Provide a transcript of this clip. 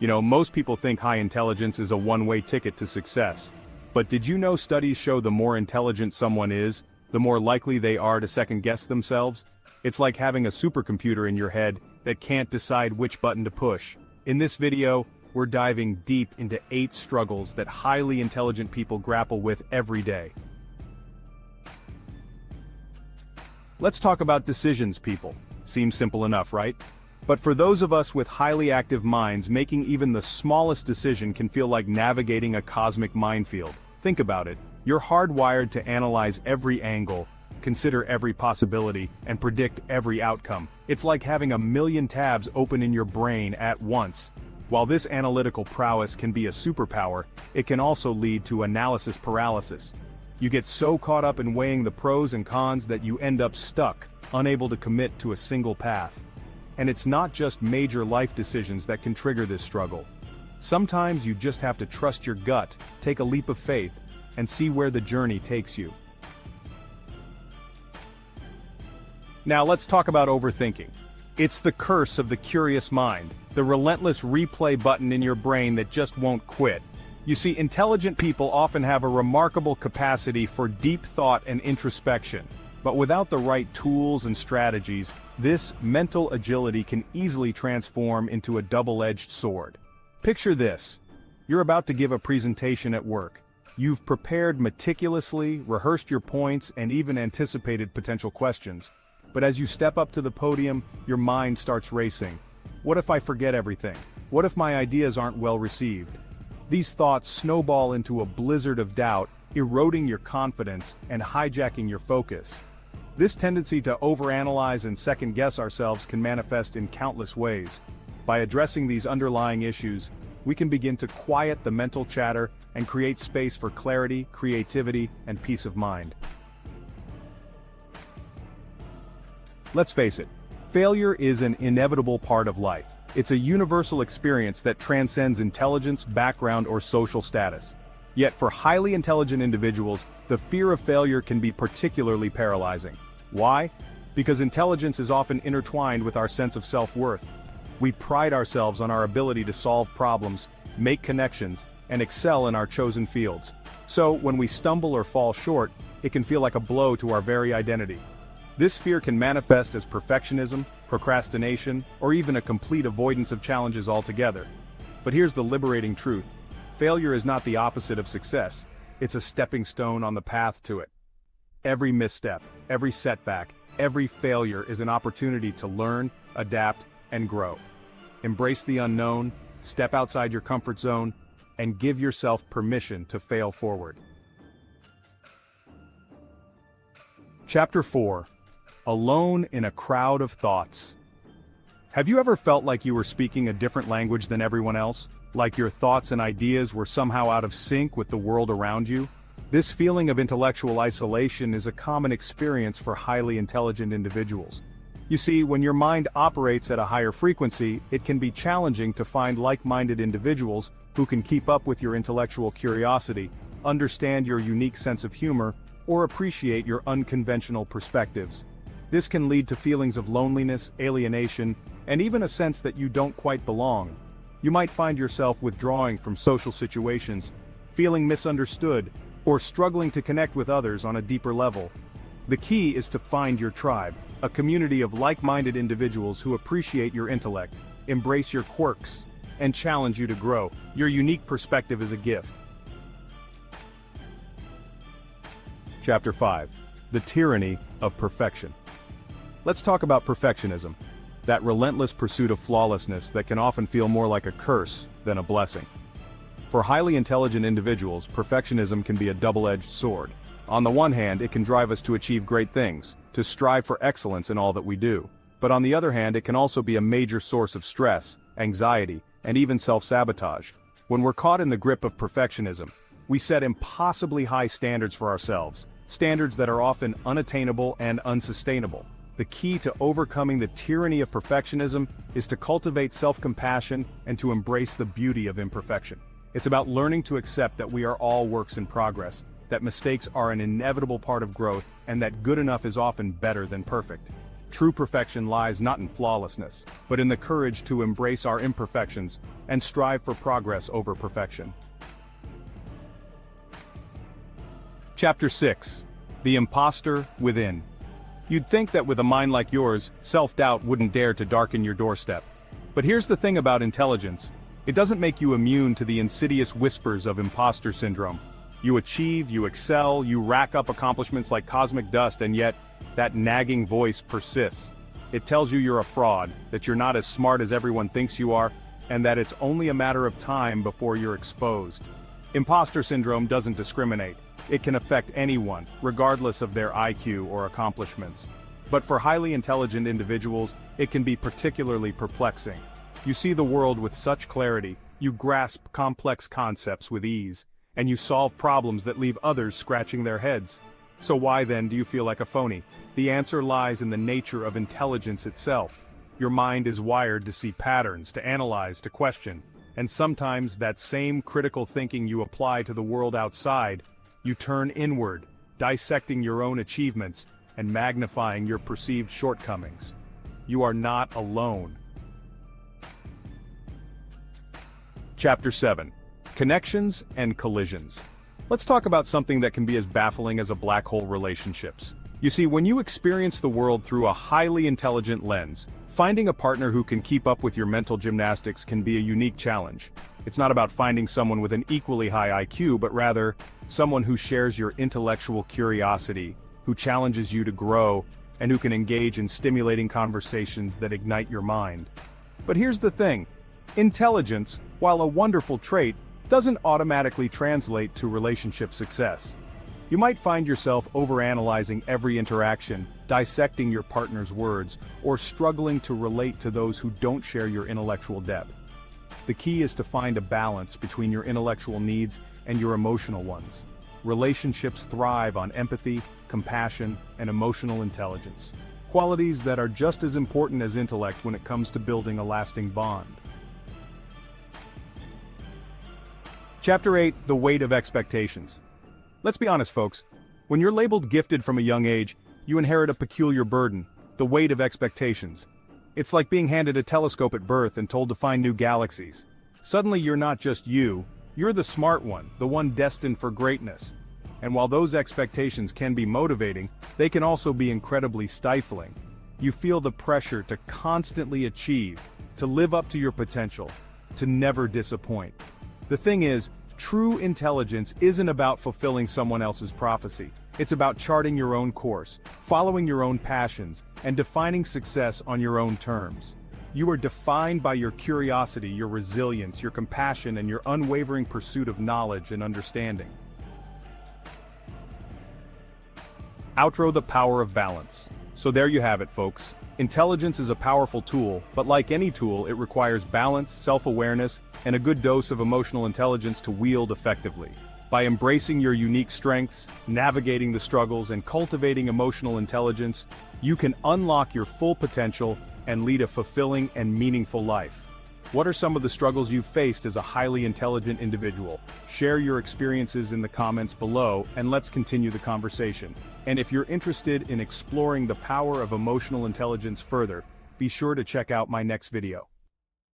You know, most people think high intelligence is a one-way ticket to success. But did you know studies show the more intelligent someone is, the more likely they are to second-guess themselves? It's like having a supercomputer in your head that can't decide which button to push. In this video, we're diving deep into 8 struggles that highly intelligent people grapple with every day. Let's talk about decisions, people. Seems simple enough, right? But for those of us with highly active minds, making even the smallest decision can feel like navigating a cosmic minefield. Think about it. You're hardwired to analyze every angle, consider every possibility, and predict every outcome. It's like having a million tabs open in your brain at once. While this analytical prowess can be a superpower, it can also lead to analysis paralysis. You get so caught up in weighing the pros and cons that you end up stuck, unable to commit to a single path. And it's not just major life decisions that can trigger this struggle. Sometimes you just have to trust your gut, take a leap of faith, and see where the journey takes you. Now let's talk about overthinking. It's the curse of the curious mind, the relentless replay button in your brain that just won't quit. You see, intelligent people often have a remarkable capacity for deep thought and introspection. But without the right tools and strategies, this mental agility can easily transform into a double-edged sword. Picture this. You're about to give a presentation at work. You've prepared meticulously, rehearsed your points, and even anticipated potential questions. But as you step up to the podium, your mind starts racing. What if I forget everything? What if my ideas aren't well received? These thoughts snowball into a blizzard of doubt, eroding your confidence and hijacking your focus. This tendency to overanalyze and second-guess ourselves can manifest in countless ways. By addressing these underlying issues, we can begin to quiet the mental chatter and create space for clarity, creativity, and peace of mind. Let's face it, failure is an inevitable part of life. It's a universal experience that transcends intelligence, background, or social status. Yet for highly intelligent individuals, the fear of failure can be particularly paralyzing. Why? Because intelligence is often intertwined with our sense of self-worth. We pride ourselves on our ability to solve problems, make connections, and excel in our chosen fields. So, when we stumble or fall short, it can feel like a blow to our very identity. This fear can manifest as perfectionism, procrastination, or even a complete avoidance of challenges altogether. But here's the liberating truth. Failure is not the opposite of success. It's a stepping stone on the path to it. Every misstep, every setback, every failure is an opportunity to learn, adapt, and grow. Embrace the unknown, step outside your comfort zone, and give yourself permission to fail forward. Chapter 4. Alone in a crowd of thoughts. Have you ever felt like you were speaking a different language than everyone else? Like your thoughts and ideas were somehow out of sync with the world around you? This feeling of intellectual isolation is a common experience for highly intelligent individuals. You see, when your mind operates at a higher frequency, it can be challenging to find like-minded individuals who can keep up with your intellectual curiosity, understand your unique sense of humor, or appreciate your unconventional perspectives. This can lead to feelings of loneliness, alienation, and even a sense that you don't quite belong. You might find yourself withdrawing from social situations, feeling misunderstood, or struggling to connect with others on a deeper level. The key is to find your tribe, a community of like-minded individuals who appreciate your intellect, embrace your quirks, and challenge you to grow. Your unique perspective is a gift. Chapter 5. The Tyranny of Perfection. Let's talk about perfectionism, that relentless pursuit of flawlessness that can often feel more like a curse than a blessing. For highly intelligent individuals, perfectionism can be a double-edged sword. On the one hand, it can drive us to achieve great things, to strive for excellence in all that we do. But on the other hand, it can also be a major source of stress, anxiety, and even self-sabotage. When we're caught in the grip of perfectionism, we set impossibly high standards for ourselves, standards that are often unattainable and unsustainable. The key to overcoming the tyranny of perfectionism is to cultivate self-compassion and to embrace the beauty of imperfection. It's about learning to accept that we are all works in progress, that mistakes are an inevitable part of growth, and that good enough is often better than perfect. True perfection lies not in flawlessness, but in the courage to embrace our imperfections and strive for progress over perfection. Chapter 6. The Imposter Within. You'd think that with a mind like yours, self-doubt wouldn't dare to darken your doorstep. But here's the thing about intelligence. It doesn't make you immune to the insidious whispers of imposter syndrome. You achieve, you excel, you rack up accomplishments like cosmic dust, and yet, that nagging voice persists. It tells you you're a fraud, that you're not as smart as everyone thinks you are, and that it's only a matter of time before you're exposed. Imposter syndrome doesn't discriminate. It can affect anyone, regardless of their IQ or accomplishments. But for highly intelligent individuals, it can be particularly perplexing. You see the world with such clarity, you grasp complex concepts with ease, and you solve problems that leave others scratching their heads. So why then do you feel like a phony? The answer lies in the nature of intelligence itself. Your mind is wired to see patterns, to analyze, to question, and sometimes that same critical thinking you apply to the world outside, you turn inward, dissecting your own achievements and magnifying your perceived shortcomings. You are not alone. Chapter 7. Connections and Collisions. Let's talk about something that can be as baffling as a black hole: relationships. You see, when you experience the world through a highly intelligent lens, finding a partner who can keep up with your mental gymnastics can be a unique challenge. It's not about finding someone with an equally high IQ, but rather, someone who shares your intellectual curiosity, who challenges you to grow, and who can engage in stimulating conversations that ignite your mind. But here's the thing. Intelligence, while a wonderful trait, doesn't automatically translate to relationship success. You might find yourself overanalyzing every interaction, dissecting your partner's words, or struggling to relate to those who don't share your intellectual depth. The key is to find a balance between your intellectual needs and your emotional ones. Relationships thrive on empathy, compassion, and emotional intelligence, qualities that are just as important as intellect when it comes to building a lasting bond. Chapter 8. The Weight of Expectations. Let's be honest, folks. When you're labeled gifted from a young age, you inherit a peculiar burden: the weight of expectations. It's like being handed a telescope at birth and told to find new galaxies. Suddenly you're not just you're the smart one, the one destined for greatness. And while those expectations can be motivating, they can also be incredibly stifling. You feel the pressure to constantly achieve, to live up to your potential, to never disappoint. The thing is, true intelligence isn't about fulfilling someone else's prophecy. It's about charting your own course, following your own passions, and defining success on your own terms. You are defined by your curiosity, your resilience, your compassion, and your unwavering pursuit of knowledge and understanding. Outro: the power of balance. So there you have it, folks. Intelligence is a powerful tool, but like any tool, it requires balance, self-awareness, and a good dose of emotional intelligence to wield effectively. By embracing your unique strengths, navigating the struggles, and cultivating emotional intelligence, you can unlock your full potential and lead a fulfilling and meaningful life. What are some of the struggles you've faced as a highly intelligent individual? Share your experiences in the comments below, and let's continue the conversation. And if you're interested in exploring the power of emotional intelligence further, be sure to check out my next video.